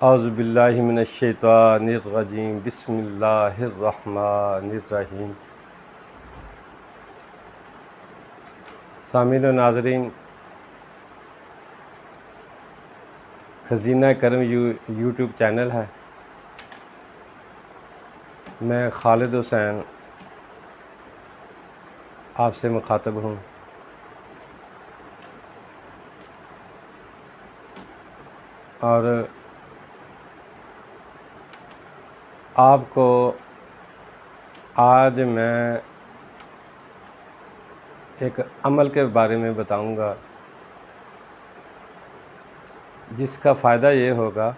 اعوذ باللہ من الشیطان الرجیم بسم اللہ الرحمن الرحیم۔ سامعین و ناظرین، خزینہ کرم یوٹیوب چینل ہے۔ میں خالد حسین آپ سے مخاطب ہوں۔ اور آپ کو آج میں ایک عمل کے بارے میں بتاؤں گا جس کا فائدہ یہ ہوگا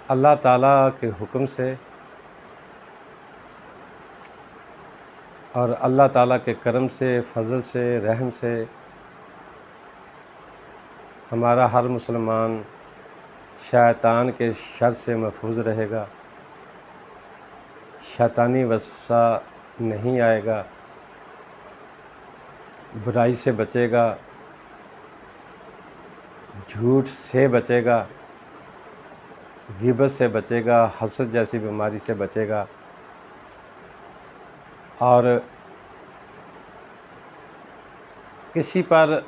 اللہ تعالیٰ کے حکم سے اور اللہ تعالیٰ کے کرم سے، فضل سے، رحم سے ہمارا ہر مسلمان شیطان کے شر سے محفوظ رہے گا، شیطانی وسوسہ نہیں آئے گا، برائی سے بچے گا، جھوٹ سے بچے گا، غیبت سے بچے گا، حسد جیسی بیماری سے بچے گا، اور کسی پر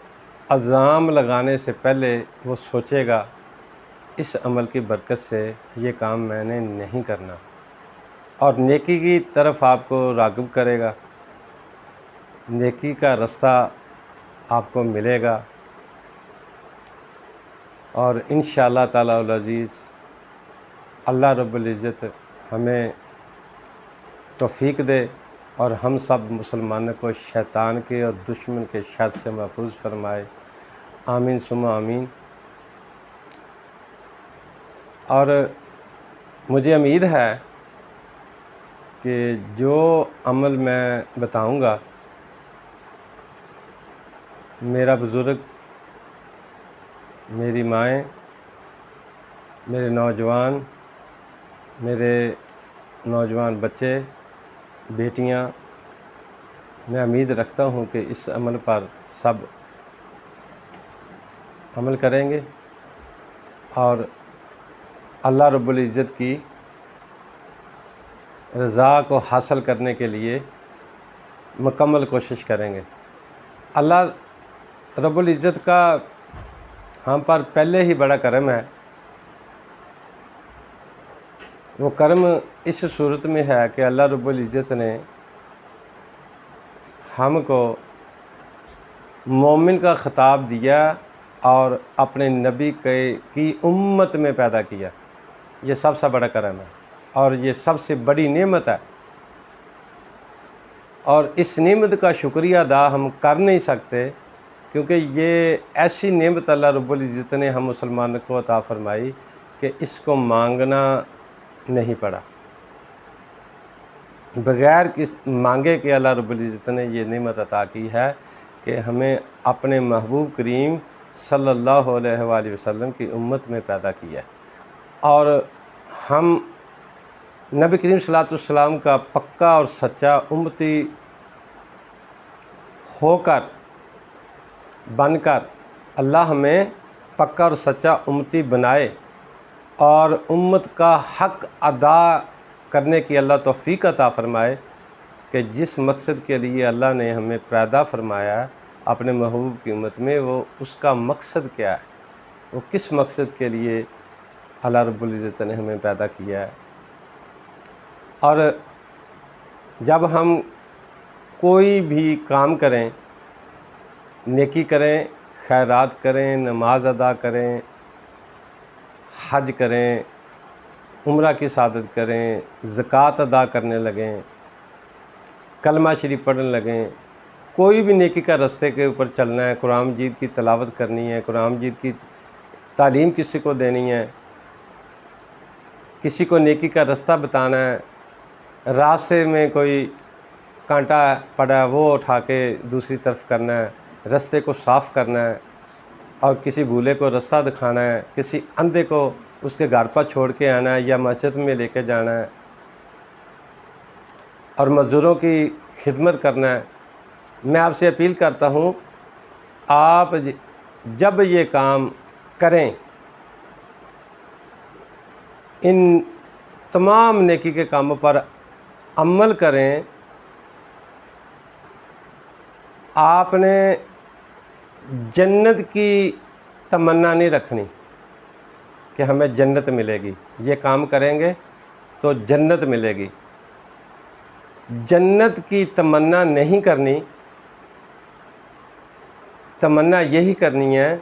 الزام لگانے سے پہلے وہ سوچے گا اس عمل کی برکت سے یہ کام میں نے نہیں کرنا، اور نیکی کی طرف آپ کو راغب کرے گا، نیکی کا رستہ آپ کو ملے گا، اور انشاءاللہ تعالی العزیز اللہ رب العزت ہمیں توفیق دے اور ہم سب مسلمانوں کو شیطان کے اور دشمن کے شر سے محفوظ فرمائے، آمین ثم آمین۔ اور مجھے امید ہے کہ جو عمل میں بتاؤں گا میرا بزرگ، میری مائیں، میرے نوجوان بچے، بیٹیاں، میں امید رکھتا ہوں کہ اس عمل پر سب عمل کریں گے اور اللہ رب العزت کی رضا کو حاصل کرنے کے لیے مکمل کوشش کریں گے۔ اللہ رب العزت کا ہم پر پہلے ہی بڑا کرم ہے۔ وہ کرم اس صورت میں ہے کہ اللہ رب العزت نے ہم کو مومن کا خطاب دیا اور اپنے نبی کی امت میں پیدا کیا۔ یہ سب سے بڑا کرم ہے اور یہ سب سے بڑی نعمت ہے، اور اس نعمت کا شکریہ ادا ہم کر نہیں سکتے، کیونکہ یہ ایسی نعمت اللہ رب العزت نے ہم مسلمانوں کو عطا فرمائی کہ اس کو مانگنا نہیں پڑا۔ بغیر مانگے کہ اللہ رب العزت نے یہ نعمت عطا کی ہے کہ ہمیں اپنے محبوب کریم صلی اللہ علیہ وآلہ وسلم کی امت میں پیدا کیا ہے، اور ہم نبی کریم صلی اللہ علیہ وسلم کا پکا اور سچا امتی بن کر اللہ ہمیں پکا اور سچا امتی بنائے اور امت کا حق ادا کرنے کی اللہ توفیق عطا فرمائے کہ جس مقصد کے لیے اللہ نے ہمیں پیدا فرمایا ہے اپنے محبوب کی امت میں، وہ اس کا مقصد کیا ہے، وہ کس مقصد کے لیے اللہ رب العزت نے ہمیں پیدا کیا ہے۔ اور جب ہم کوئی بھی کام کریں، نیکی کریں، خیرات کریں، نماز ادا کریں، حج کریں، عمرہ کی سعادت کریں، زکوٰۃ ادا کرنے لگیں، کلمہ شریف پڑھنے لگیں، کوئی بھی نیکی کا رستے کے اوپر چلنا ہے، قرآن مجید کی تلاوت کرنی ہے، قرآن مجید کی تعلیم کسی کو دینی ہے، کسی کو نیکی کا رستہ بتانا ہے، راستے میں کوئی کانٹا پڑا ہے وہ اٹھا کے دوسری طرف کرنا ہے، رستے کو صاف کرنا ہے، اور کسی بھولے کو رستہ دکھانا ہے، کسی اندھے کو اس کے گھر پر چھوڑ کے آنا ہے یا مسجد میں لے کے جانا ہے، اور مزدوروں کی خدمت کرنا ہے۔ میں آپ سے اپیل کرتا ہوں، آپ جب یہ کام کریں ان تمام نیکی کے کاموں پر عمل کریں۔ آپ نے جنت کی تمنا نہیں رکھنی کہ ہمیں جنت ملے گی، یہ کام کریں گے تو جنت ملے گی۔ جنت کی تمنا نہیں کرنی، تمنا یہی کرنی ہے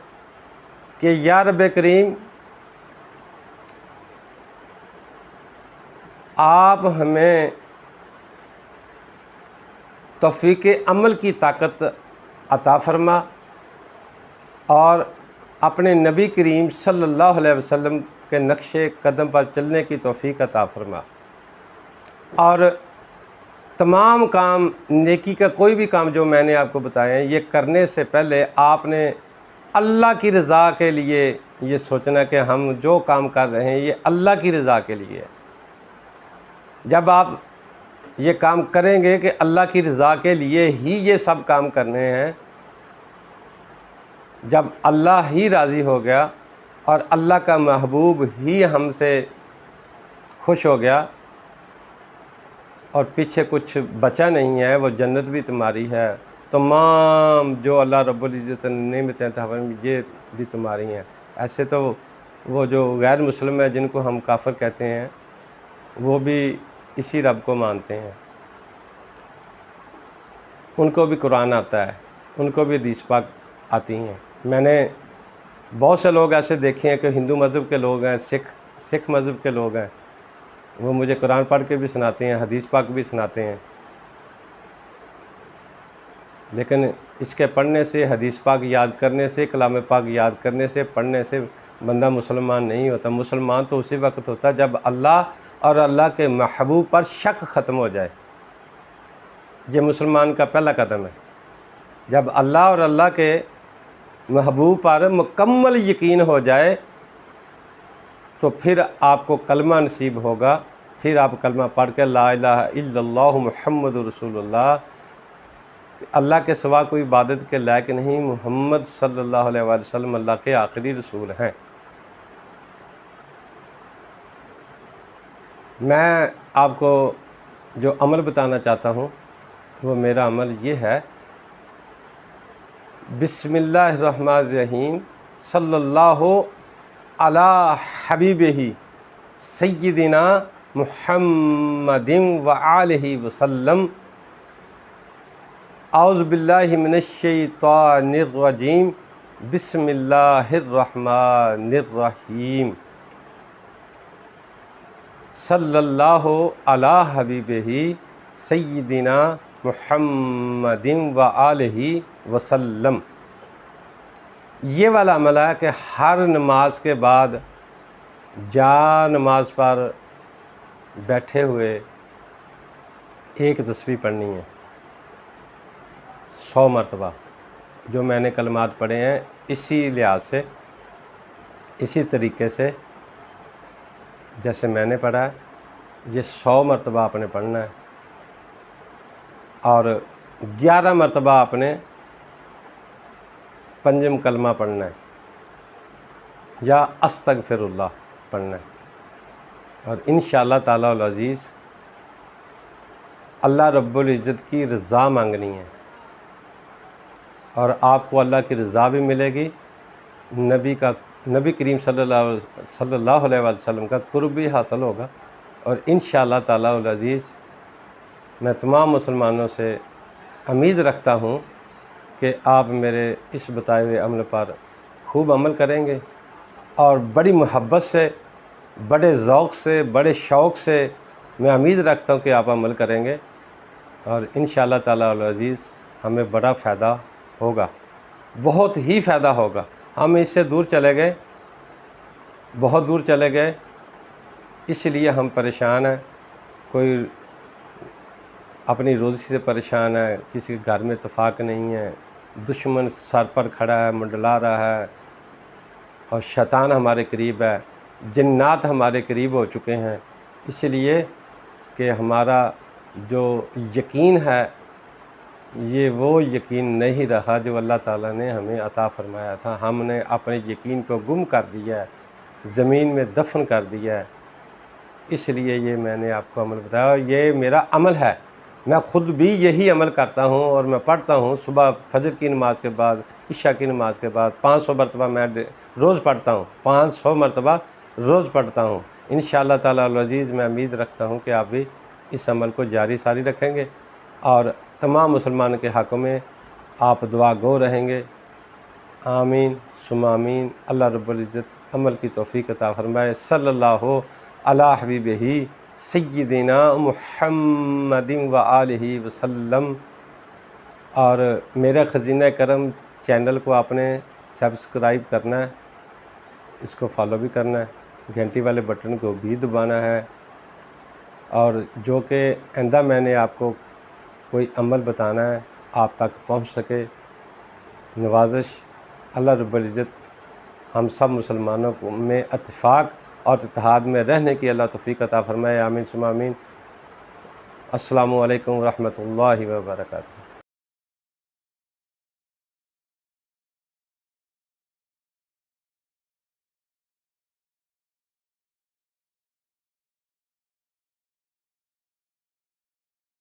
کہ یا رب کریم آپ ہمیں توفیق عمل کی طاقت عطا فرما اور اپنے نبی کریم صلی اللہ علیہ وسلم کے نقش قدم پر چلنے کی توفیق عطا فرما، اور تمام کام نیکی کا کوئی بھی کام جو میں نے آپ کو بتایا ہے، یہ کرنے سے پہلے آپ نے اللہ کی رضا کے لیے یہ سوچنا کہ ہم جو کام کر رہے ہیں یہ اللہ کی رضا کے لیے ہے۔ جب آپ یہ کام کریں گے کہ اللہ کی رضا کے لیے ہی یہ سب کام کرنے ہیں، جب اللہ ہی راضی ہو گیا اور اللہ کا محبوب ہی ہم سے خوش ہو گیا اور پیچھے کچھ بچا نہیں ہے، وہ جنت بھی تمہاری ہے، تمام جو اللہ رب العزت نے نعمتیں عطا فرمائی یہ بھی تمہاری ہیں۔ ایسے تو وہ جو غیر مسلم ہے جن کو ہم کافر کہتے ہیں وہ بھی اسی رب کو مانتے ہیں، ان کو بھی قرآن آتا ہے، ان کو بھی حدیث پاک آتی ہیں۔ میں نے بہت سے لوگ ایسے دیکھے ہیں کہ ہندو مذہب کے لوگ ہیں، سکھ مذہب کے لوگ ہیں، وہ مجھے قرآن پڑھ کے بھی سناتے ہیں، حدیث پاک بھی سناتے ہیں، لیکن اس کے پڑھنے سے، حدیث پاک یاد کرنے سے، کلام پاک یاد کرنے سے، پڑھنے سے بندہ مسلمان نہیں ہوتا۔ مسلمان تو اسی وقت ہوتا ہے جب اللہ اور اللہ کے محبوب پر شک ختم ہو جائے۔ یہ مسلمان کا پہلا قدم ہے۔ جب اللہ اور اللہ کے محبوب پر مکمل یقین ہو جائے تو پھر آپ کو کلمہ نصیب ہوگا، پھر آپ کلمہ پڑھ کے لا الہ الا اللہ محمد رسول اللہ، اللہ کے سوا کوئی عبادت کے لائق نہیں، محمد صلی اللہ علیہ وآلہ وسلم اللہ کے آخری رسول ہیں۔ میں آپ کو جو عمل بتانا چاہتا ہوں وہ میرا عمل یہ ہے، بسم اللہ الرحمن الرحیم، صلی اللہ علی حبیبہ سیدنا محمد وآلہ وسلم، اعوذ باللہ من الشیطان الرجیم، بسم اللہ الرحمن الرحیم، صلی اللہ علی حبیبہ سیدنا محمد وآلہ وسلم۔ یہ والا عمل ہے کہ ہر نماز کے بعد جا نماز پر بیٹھے ہوئے ایک تسبیح پڑھنی ہے 100 مرتبہ، جو میں نے کلمات پڑھے ہیں اسی لحاظ سے، اسی طریقے سے جیسے میں نے پڑھا ہے، یہ 100 مرتبہ آپ نے پڑھنا ہے، اور 11 مرتبہ آپ نے پنجم کلمہ پڑھنا ہے یا استغفر اللہ پڑھنا ہے، اور انشاءاللہ تعالی العزیز اللہ رب العزت کی رضا مانگنی ہے، اور آپ کو اللہ کی رضا بھی ملے گی، نبی کریم صلی اللہ علیہ وسلم کا قرب بھی حاصل ہوگا، اور انشاءاللہ تعالی العزیز میں تمام مسلمانوں سے امید رکھتا ہوں کہ آپ میرے اس بتائے ہوئے عمل پر خوب عمل کریں گے، اور بڑی محبت سے، بڑے ذوق سے، بڑے شوق سے میں امید رکھتا ہوں کہ آپ عمل کریں گے، اور انشاءاللہ تعالی العزیز ہمیں بڑا فائدہ ہوگا، بہت ہی فائدہ ہوگا۔ ہم اس سے دور چلے گئے، بہت دور چلے گئے، اس لیے ہم پریشان ہیں، کوئی اپنی روزی سے پریشان ہے، کسی کے گھر میں اتفاق نہیں ہے، دشمن سر پر کھڑا ہے، منڈلا رہا ہے، اور شیطان ہمارے قریب ہے، جنات ہمارے قریب ہو چکے ہیں، اس لیے کہ ہمارا جو یقین ہے یہ وہ یقین نہیں رہا جو اللہ تعالیٰ نے ہمیں عطا فرمایا تھا۔ ہم نے اپنے یقین کو گم کر دیا ہے، زمین میں دفن کر دیا ہے، اس لیے یہ میں نے آپ کو عمل بتایا، اور یہ میرا عمل ہے، میں خود بھی یہی عمل کرتا ہوں، اور میں پڑھتا ہوں صبح فجر کی نماز کے بعد، عشاء کی نماز کے بعد 500 مرتبہ میں روز پڑھتا ہوں، 500 مرتبہ روز پڑھتا ہوں۔ انشاءاللہ تعالی العزیز میں امید رکھتا ہوں کہ آپ بھی اس عمل کو جاری ساری رکھیں گے، اور تمام مسلمانوں کے حق میں آپ دعا گو رہیں گے۔ آمین ثم آمین۔ اللہ رب العزت عمل کی توفیق عطا فرمائے۔ صلی اللہ علی حبیبہ سیدنا محمد و آلہ وسلم۔ اور میرا خزینہ کرم چینل کو آپ نے سبسکرائب کرنا ہے، اس کو فالو بھی کرنا ہے، گھنٹی والے بٹن کو بھی دبانا ہے، اور جو کہ آئندہ میں نے آپ کو کوئی عمل بتانا ہے آپ تک پہنچ سکے۔ نوازش اللہ رب العزت ہم سب مسلمانوں کو میں اتفاق اور اتحاد میں رہنے کی اللہ توفیق عطا فرمائے۔ آمین ثم آمین۔ السلام علیکم ورحمۃ اللہ وبرکاتہ۔